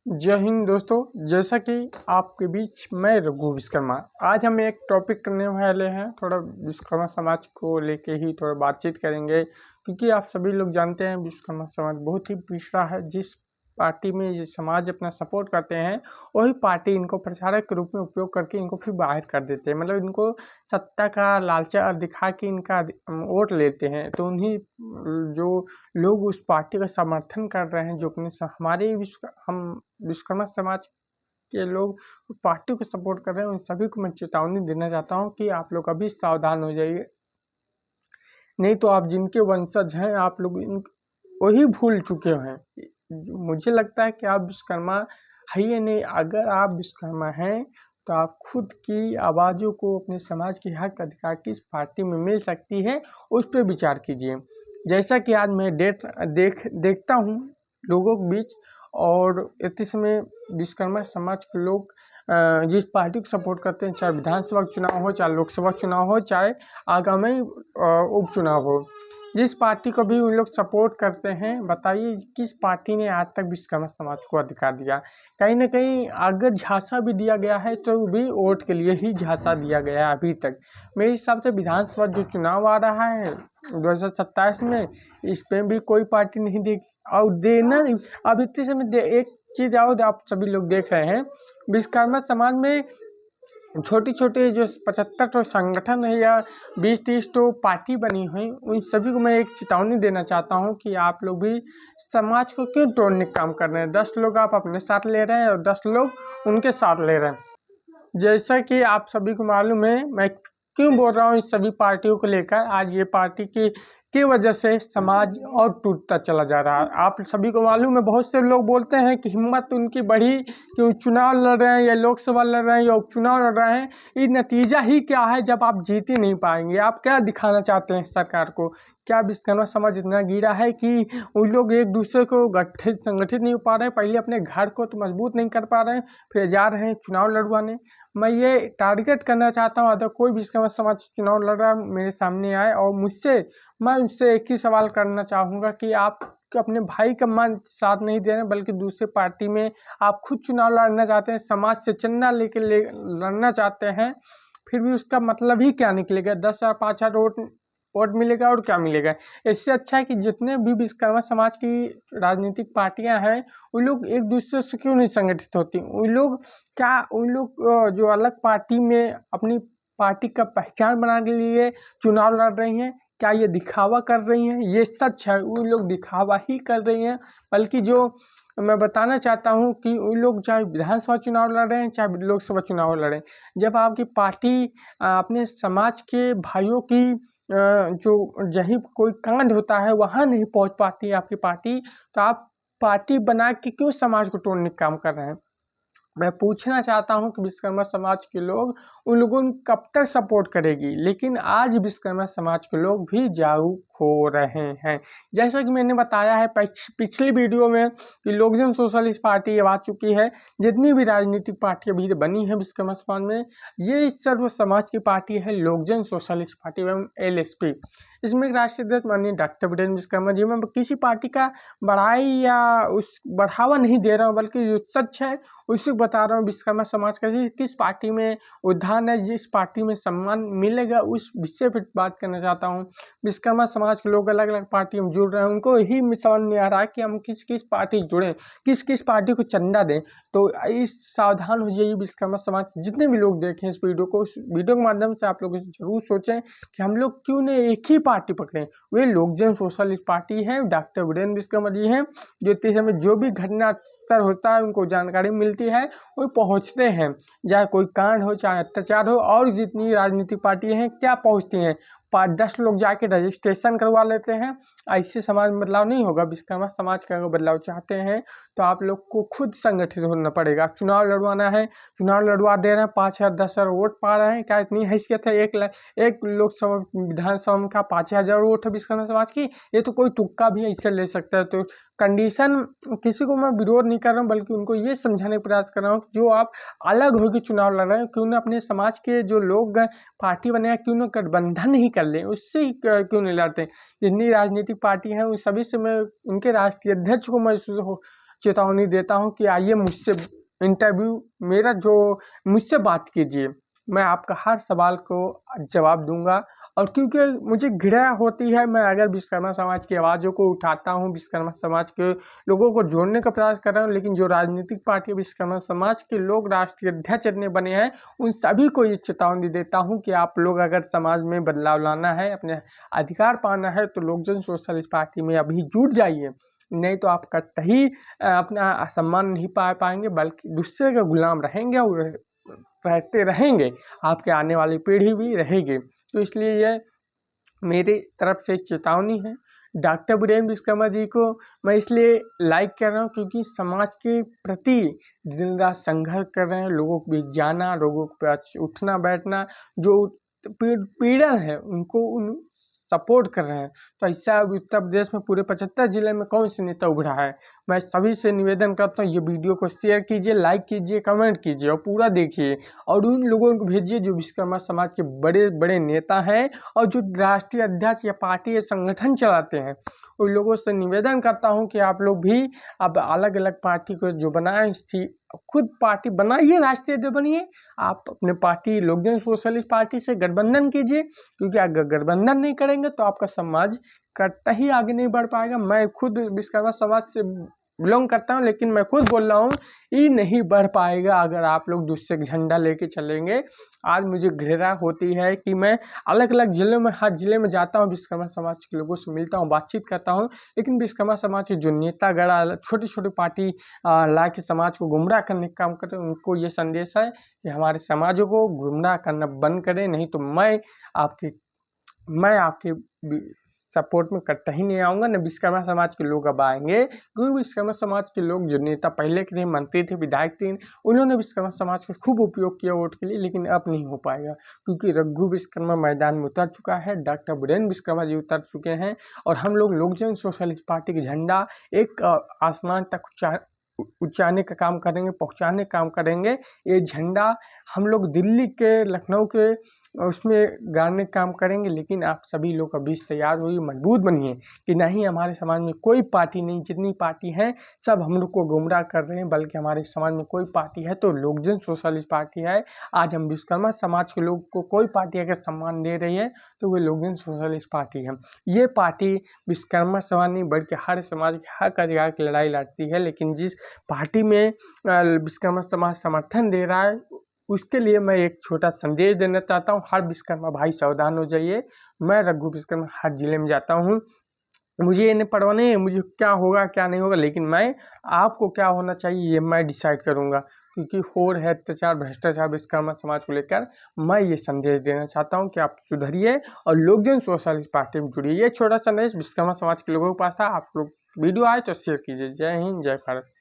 जय हिंद दोस्तों। जैसा कि आपके बीच मैं रघु विश्वकर्मा, आज हम एक टॉपिक करने वाले हैं। थोड़ा विश्वकर्मा समाज को लेके ही थोड़ा बातचीत करेंगे, क्योंकि आप सभी लोग जानते हैं विश्वकर्मा समाज बहुत ही पिछड़ा है। जिस पार्टी में ये समाज अपना सपोर्ट करते हैं, वही पार्टी इनको प्रचारक के रूप में उपयोग करके इनको फिर बाहर कर देते हैं। मतलब इनको सत्ता का लालचा दिखा के इनका वोट लेते हैं। तो उन्हीं जो लोग उस पार्टी का समर्थन कर रहे हैं, जो अपने हमारे हम विश्वकर्मा समाज के लोग उस पार्टी को सपोर्ट कर रहे हैं, उन सभी को मैं चेतावनी देना चाहता हूं कि आप लोग अभी सावधान हो जाइए। नहीं तो आप जिनके वंशज हैं, आप लोग वही भूल चुके हैं। मुझे लगता है कि आप विश्वकर्मा है या नहीं। अगर आप विश्वकर्मा हैं तो आप खुद की आवाज़ों को, अपने समाज के हक अधिकार किस पार्टी में मिल सकती है, उस पर विचार कीजिए। जैसा कि आज मैं देखता हूँ लोगों के बीच, और इतने समय विश्वकर्मा समाज के लोग जिस पार्टी को सपोर्ट करते हैं, चाहे विधानसभा चुनाव हो, चाहे लोकसभा चुनाव हो, चाहे आगामी उपचुनाव हो, जिस पार्टी को भी उन लोग सपोर्ट करते हैं, बताइए किस पार्टी ने आज तक विश्वकर्मा समाज को अधिकार दिया। कहीं ना कहीं अगर झांसा भी दिया गया है तो भी वोट के लिए ही झांसा दिया गया है अभी तक। मेरे हिसाब से विधानसभा जो चुनाव आ रहा है 2027 में, इस पर भी कोई पार्टी नहीं देगी और देना। अब इतने समय एक चीज़ और आप सभी लोग देख रहे हैं, विश्वकर्मा समाज में छोटी छोटी जो 75 तो संगठन है या 20-30 तो पार्टी बनी हुई, उन सभी को मैं एक चेतावनी देना चाहता हूं कि आप लोग भी समाज को क्यों तोड़ने का काम कर रहे हैं। 10 लोग आप अपने साथ ले रहे हैं और 10 लोग उनके साथ ले रहे हैं। जैसा कि आप सभी को मालूम है, मैं क्यों बोल रहा हूँ इस सभी पार्टियों को लेकर। आज ये पार्टी की वजह से समाज और टूटता चला जा रहा है। आप सभी को मालूम है, बहुत से लोग बोलते हैं कि हिम्मत उनकी बढ़ी कि वो चुनाव लड़ रहे हैं, या लोकसभा लड़ रहे हैं, या उपचुनाव लड़ रहे हैं। ये नतीजा ही क्या है जब आप जीत ही नहीं पाएंगे। आप क्या दिखाना चाहते हैं सरकार को? क्या विश्वकर्मा समाज इतना गिरा है कि उन लोग एक दूसरे को संगठित नहीं हो पा रहे हैं? पहले अपने घर को तो मजबूत नहीं कर पा रहे हैं, फिर जा रहे हैं चुनाव लड़वाने। मैं ये टारगेट करना चाहता हूँ, अगर कोई विश्वकर्मा समाज चुनाव लड़ रहा है मेरे सामने आए और मैं उनसे एक ही सवाल करना चाहूँगा कि आप अपने भाई का मन साथ नहीं दे रहे, बल्कि दूसरे पार्टी में आप खुद चुनाव लड़ना चाहते हैं, समाज से चंदा लड़ना चाहते हैं। फिर भी उसका मतलब ही क्या निकलेगा? 10,000 5,000 वोट मिलेगा और क्या मिलेगा? इससे अच्छा है कि जितने भी विश्वकर्मा समाज की राजनीतिक पार्टियां हैं, उन लोग एक दूसरे से क्यों नहीं संगठित होती? उन लोग जो अलग पार्टी में अपनी पार्टी का पहचान बनाने के लिए चुनाव लड़ रही हैं, क्या ये दिखावा कर रही हैं? ये सच है, उन लोग दिखावा ही कर रही हैं। बल्कि जो मैं बताना चाहता हूँ कि उन लोग चाहे विधानसभा चुनाव लड़ रहे हैं, चाहे लोकसभा चुनाव लड़ रहे हैं, जब आपकी पार्टी अपने समाज के भाइयों की जो जहीं कोई कांड होता है वहाँ नहीं पहुँच पाती है आपकी पार्टी, तो आप पार्टी बना के क्यों समाज को तोड़ने का काम कर रहे हैं? मैं पूछना चाहता हूं कि विश्वकर्मा समाज के लोग उन लोगों को कब तक सपोर्ट करेगी? लेकिन आज विश्वकर्मा समाज के लोग भी जागरूक हो रहे हैं। जैसा कि मैंने बताया है पिछली वीडियो में कि लोक जन सोशलिस्ट पार्टी ये आ चुकी है। जितनी भी राजनीतिक पार्टियां भी बनी है विश्वकर्मा समाज में, ये सर्व समाज की पार्टी है लोक जन सोशलिस्ट पार्टी एवं LSP। इसमें राष्ट्रीय अध्यक्ष माननीय डॉक्टर वीरेंद्र विश्वकर्मा जी। मैं किसी पार्टी का बड़ाई या उस बढ़ावा नहीं दे रहा हूँ, बल्कि जो सच है उसी बता रहा हूँ। विश्वकर्मा समाज का किस पार्टी में उद्धार है, जिस पार्टी में सम्मान मिलेगा, उस विषय पर बात करना चाहता हूँ। विश्वकर्मा समाज के लोग अलग अलग पार्टी में जुड़ रहे हैं, उनको यही समझ नहीं आ रहा है कि हम किस किस पार्टी जुड़ें, किस किस पार्टी को चंदा दें। तो इस सावधान हो जाइए विश्वकर्मा समाज, जितने भी लोग देखें इस वीडियो को, उस वीडियो के माध्यम से आप लोग जरूर सोचें कि हम लोग क्यों न एक ही पार्टी पकड़ें। वे लोक जन सोशलिस्ट पार्टी है, डॉक्टर वीरेंद्र विश्वकर्मा जी हैं, जो इस समय जो भी घटना होता है उनको जानकारी मिलती है, वो पहुंचते हैं। चाहे कोई कांड हो, चाहे अत्याचार हो, और जितनी राजनीतिक पार्टी हैं क्या पहुंचती हैं, 5-10 लोग जाके रजिस्ट्रेशन करवा लेते हैं। ऐसे समाज में बदलाव नहीं होगा। विश्वकर्मा समाज का अगर बदलाव चाहते हैं तो आप लोग को खुद संगठित होना पड़ेगा। चुनाव लड़वाना है, चुनाव लड़वा दे रहे हैं, 5,000 10,000 वोट पा रहे हैं, क्या इतनी हैसियत है? एक लोकसभा विधानसभा का 5,000 वोट है विश्वकर्मा समाज की, ये तो कोई तुक्का भी ऐसे ले सकता है। तो कंडीशन, किसी को मैं विरोध नहीं कर रहा हूँ, बल्कि उनको ये समझाने का प्रयास कर रहा हूँ कि जो आप अलग होकर चुनाव लड़ रहे हैं, क्यों ना अपने समाज के जो लोग पार्टी बने हैं, क्यों ना गठबंधन ही कर लें, उससे ही क्यों नहीं लड़ते? जितनी राजनीतिक पार्टी हैं उन सभी से मैं उनके राष्ट्रीय अध्यक्ष को चेतावनी देता हूँ कि आइए मुझसे इंटरव्यू मेरा जो मुझसे बात कीजिए, मैं आपका हर सवाल को जवाब दूंगा। और क्योंकि मुझे घृणा होती है, मैं अगर विश्वकर्मा समाज की आवाज़ों को उठाता हूँ, विश्वकर्मा समाज के लोगों को जोड़ने का प्रयास कर रहा हूँ, लेकिन जो राजनीतिक पार्टी विश्वकर्मा समाज के लोग राष्ट्रीय अध्यक्ष इतने बने हैं, उन सभी को ये चेतावनी देता हूँ कि आप लोग अगर समाज में बदलाव लाना है, अपने अधिकार पाना है, तो लोक जन सोशलिस्ट पार्टी में अभी जुट जाइए। नहीं तो आप कतई अपना सम्मान नहीं पा पाएंगे, बल्कि दूसरे के गुलाम रहेंगे और रहते रहेंगे, आपके आने वाली पीढ़ी भी रहेगी। तो इसलिए यह मेरी तरफ से चेतावनी है। डॉक्टर वीरेंद्र विश्वकर्मा जी को मैं इसलिए लाइक कर रहा हूँ क्योंकि समाज के प्रति दिन रात संघर्ष कर रहे हैं, लोगों को बीच जाना, लोगों के पास उठना बैठना, जो पीड़न है उनको उन सपोर्ट कर रहे हैं। तो ऐसा अब उत्तर प्रदेश में पूरे 75 जिले में कौन से नेता उभरा है। मैं सभी से निवेदन करता हूँ, ये वीडियो को शेयर कीजिए, लाइक कीजिए, कमेंट कीजिए और पूरा देखिए और उन लोगों को भेजिए जो विश्वकर्मा समाज के बड़े बड़े नेता हैं और जो राष्ट्रीय अध्यक्ष या पार्टी या संगठन चलाते हैं। उन लोगों से निवेदन करता हूँ कि आप लोग भी अब अलग अलग पार्टी को जो बनाए खुद पार्टी बनाइए, राष्ट्रीय अध्यक्ष बनिए। आप अपने पार्टी लोक जन सोशलिस्ट पार्टी से गठबंधन कीजिए, क्योंकि अगर गठबंधन नहीं करेंगे तो आपका समाज कतई आगे नहीं बढ़ पाएगा। मैं खुद विश्वकर्मा समाज से बिलोंग करता हूँ, लेकिन मैं खुद बोल रहा हूँ ये नहीं बढ़ पाएगा अगर आप लोग दूसरे झंडा लेके चलेंगे। आज मुझे घृणा होती है कि मैं अलग अलग जिलों में, हर जिले में जाता हूँ, विश्वकर्मा समाज के लोगों से मिलता हूँ, बातचीत करता हूँ, लेकिन विश्वकर्मा समाज के जो नेता गड़ा छोटी छोटी पार्टी ला के समाज को गुमराह करने का काम करते हैं, उनको ये संदेश है कि हमारे समाजों को गुमराह करना बंद करें, नहीं तो मैं आपके सपोर्ट में कतई नहीं आऊँगा। न विश्वकर्मा समाज के लोग अब आएंगे, क्योंकि विश्वकर्मा समाज के लोग जो नेता पहले के थे, मंत्री थे, विधायक थे, उन्होंने विश्वकर्मा समाज का खूब उपयोग किया वोट के लिए, लेकिन अब नहीं हो पाएगा क्योंकि रघु विश्वकर्मा मैदान में उतर चुका है, डॉक्टर वीरेंद्र विश्वकर्मा जी उतर चुके हैं और हम लोग लोक जन सोशलिस्ट पार्टी का झंडा एक आसमान तक उचाने का काम करेंगे, पहुंचाने का काम करेंगे। ये झंडा हम लोग दिल्ली के, लखनऊ के उसमें गाड़ने का काम करेंगे, लेकिन आप सभी लोग अभी तैयार होइए, मजबूत बनिए कि नहीं हमारे समाज में कोई पार्टी नहीं, जितनी पार्टी है सब हम लोग को गुमराह कर रहे हैं, बल्कि हमारे समाज में कोई पार्टी है तो लोक जन सोशलिस्ट पार्टी है। आज हम विश्वकर्मा समाज के लोग को कोई पार्टी अगर सम्मान दे रही है तो वो लोक जन सोशलिस्ट पार्टी है। ये पार्टी विश्वकर्मा समाज नहीं बल्कि हर समाज के हक अधिकार की लड़ाई लड़ती है, लेकिन जिस पार्टी में विश्वकर्मा समाज समर्थन दे रहा है उसके लिए मैं एक छोटा संदेश देना चाहता हूँ। हर विश्वकर्मा भाई सावधान हो जाइए। मैं रघु विश्वकर्मा हर जिले में जाता हूँ, मुझे ये नहीं परवाह नहीं है मुझे क्या होगा क्या नहीं होगा, लेकिन मैं आपको क्या होना चाहिए ये मैं डिसाइड करूँगा, क्योंकि हो रहे अत्याचार भ्रष्टाचार विश्वकर्मा समाज को लेकर मैं ये संदेश देना चाहता हूँ कि आप सुधरिए और लोक जन सोशलिस्ट पार्टी में जुड़िए। ये छोटा संदेश विश्वकर्मा समाज के लोगों के पास था। आप लोग वीडियो आए तो शेयर कीजिए। जय हिंद, जय भारत।